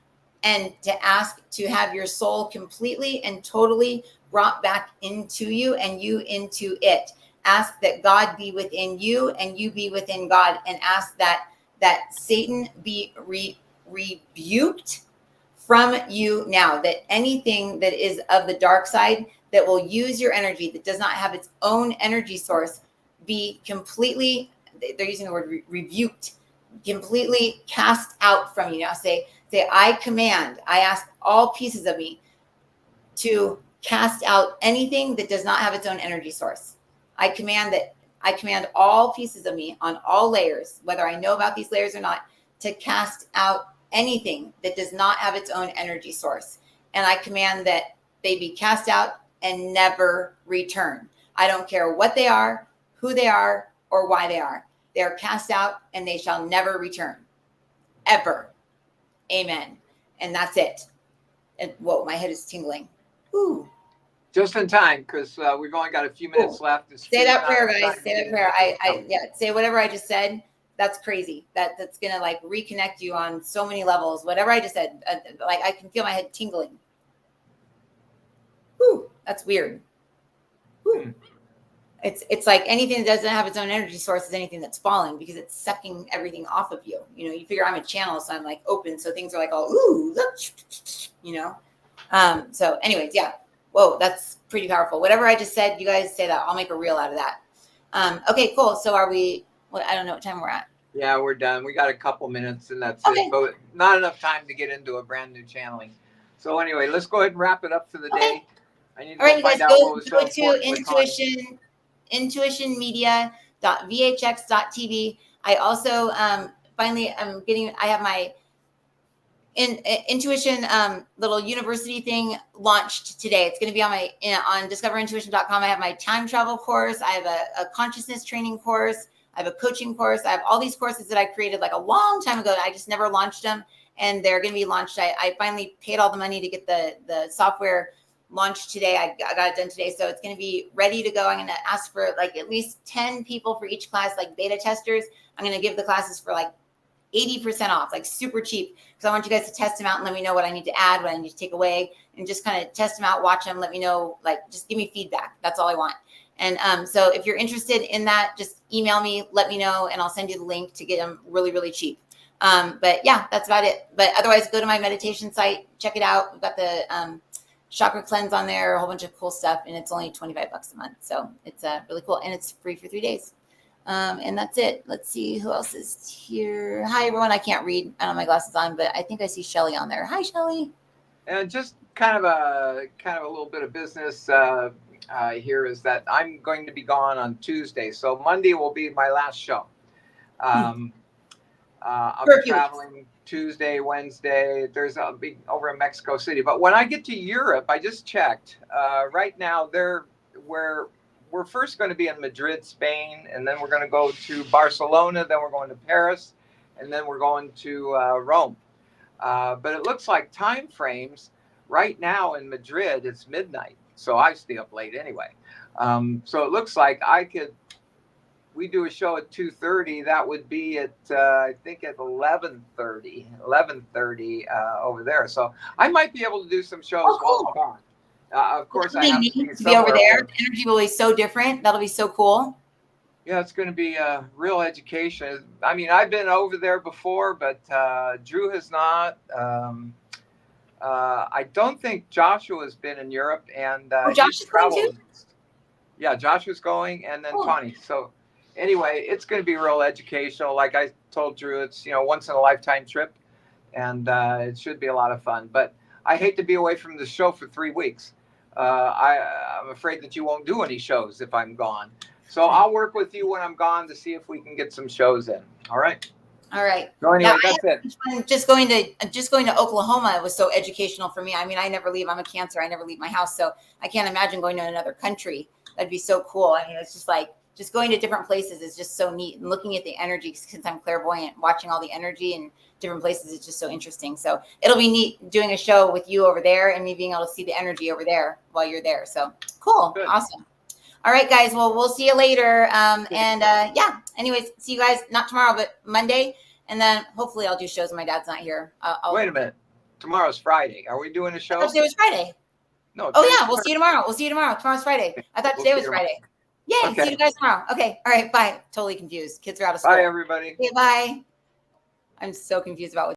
and to ask to have your soul completely and totally brought back into you and you into it. Ask that God be within you and you be within God, and ask that Satan be rebuked from you now, that anything that is of the dark side that will use your energy, that does not have its own energy source, be completely, they're using the word rebuked, completely cast out from you. Now say, I ask all pieces of me to cast out anything that does not have its own energy source. I command all pieces of me on all layers, whether I know about these layers or not, to cast out anything that does not have its own energy source. And I command that they be cast out and never return. I don't care what they are, who they are, or why they are. They are cast out and they shall never return. Ever. Amen. And that's it. And whoa, my head is tingling. Ooh. Just in time, because we've only got a few minutes left. Say that prayer, guys. Say that prayer. Say whatever I just said. That's crazy. That's gonna like reconnect you on so many levels. Whatever I just said, like I can feel my head tingling. Whew, that's weird. Whew. It's like anything that doesn't have its own energy source is anything that's falling, because it's sucking everything off of you. You figure I'm a channel, so I'm like open, so things are like all ooh, look, So, anyways, yeah. Whoa, that's pretty powerful. Whatever I just said, you guys say that. I'll make a reel out of that. Okay, cool. So are we? Well, I don't know what time we're at. Yeah, we're done. We got a couple minutes, and that's it. But not enough time to get into a brand new channeling. So anyway, let's go ahead and wrap it up for the day. I need to find out what was so important. Go to intuitionmedia.vhx.tv. I also finally I have my intuition little university thing launched today. It's going to be on discoverintuition.com. I have my time travel course. I have a consciousness training course. I have a coaching course. I have all these courses that I created like a long time ago. I just never launched them, and they're going to be launched. I finally paid all the money to get the software launched today. I got it done today, so it's going to be ready to go. I'm going to ask for like at least 10 people for each class, like beta testers. I'm going to give the classes for like 80% off, like super cheap. Because I want you guys to test them out and let me know what I need to add, what I need to take away, and just kind of test them out, watch them, let me know, like just give me feedback. That's all I want. And so if you're interested in that, just email me, let me know, and I'll send you the link to get them really, really cheap. But yeah, that's about it. But otherwise, go to my meditation site, check it out. We've got the chakra cleanse on there, a whole bunch of cool stuff, and it's only $25 a month. So it's really cool, and it's free for 3 days. And that's it. Let's see who else is here. Hi, everyone. I can't read. I don't have my glasses on, but I think I see Shelly on there. Hi, Shelly. And just kind of a little bit of business here is that I'm going to be gone on Tuesday, so Monday will be my last show. I'll be traveling Tuesday, Wednesday. I'll be over in Mexico City. But when I get to Europe, I just checked. Right now, we're first going to be in Madrid, Spain, and then we're going to go to Barcelona, then we're going to Paris, and then we're going to Rome. But it looks like time frames right now in Madrid, it's midnight. So I stay up late anyway. So it looks like we do a show at 2:30. That would be at, I think at 11:30 over there. So I might be able to do some shows while I'm gone. Of course, I have to be over there. The energy will be so different. That'll be so cool. Yeah, it's going to be a real education. I mean, I've been over there before, but Drew has not. I don't think Joshua's been in Europe, and Josh is going too? Yeah, Joshua's going, and then Tawny. So anyway, it's going to be real educational. Like I told Drew, it's once in a lifetime trip, and it should be a lot of fun. But I hate to be away from the show for 3 weeks. I'm afraid that you won't do any shows if I'm gone. So I'll work with you when I'm gone to see if we can get some shows in. All right. All right. So anyway, that's it. Just going to Oklahoma, it was so educational for me. I mean, I never leave. I'm a Cancer. I never leave my house. So I can't imagine going to another country. That'd be so cool. I mean, it's just like, just going to different places is just so neat. And looking at the energy, since I'm clairvoyant, watching all the energy in different places is just so interesting. So it'll be neat doing a show with you over there and me being able to see the energy over there while you're there. So cool. Good. Awesome. All right, guys. Well, we'll see you later. Yeah, anyways, see you guys not tomorrow, but Monday. And then hopefully I'll do shows when my dad's not here. Wait a minute. Tomorrow's Friday. Are we doing a show? I thought today was Friday. No. Oh, yeah. We'll see you tomorrow. We'll see you tomorrow. Tomorrow's Friday. I thought today was Friday. Yay. Okay. See you guys tomorrow. Okay. All right. Bye. Totally confused. Kids are out of school. Bye, everybody. Okay, bye. I'm so confused about what